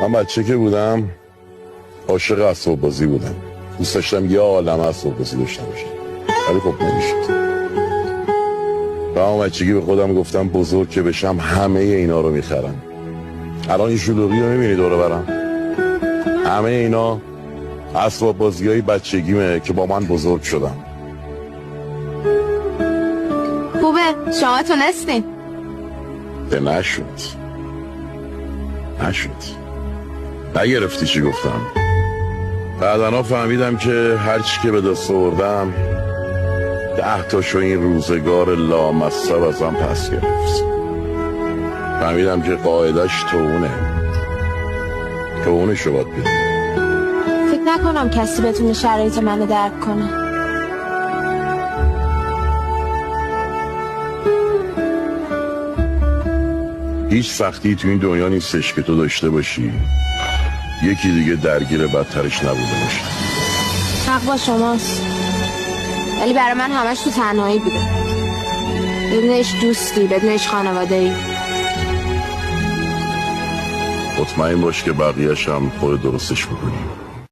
من بچه که بودم عاشق اسباب بازی بودم. دوست داشتم یه عالمه اسباب بازی داشته باشم، ولی خب نمیشد. و من بچگی به خودم گفتم بزرگ که بشم همه اینا رو میخرم. الان این شلوغی رو میبینی دوره برم، همه اینا اسباب بازی های بچگیمه که با من بزرگ شدم. خوبه شما تونستین. نشد نگرفتی چی گفتم. بعدنا فهمیدم که هرچی که به دست آوردم 10 تاشو این روزگار لامصب ازم پس گرفت. فهمیدم که قاعدش توونشو باید بدیم. فکر نکنم کسی بتونه شرایط منو درک کنه. هیچ سختی تو این دنیا نیستش که تو داشته باشی یکی دیگه درگیر بدترش نبوده باشه. حق با شماست، ولی برای من همش تو تنهایی بوده، بدون هیچ دوستی، بدون هیچ خانواده‌ای. مطمئن باش که بقیه‌ش هم خود درستش میکنی.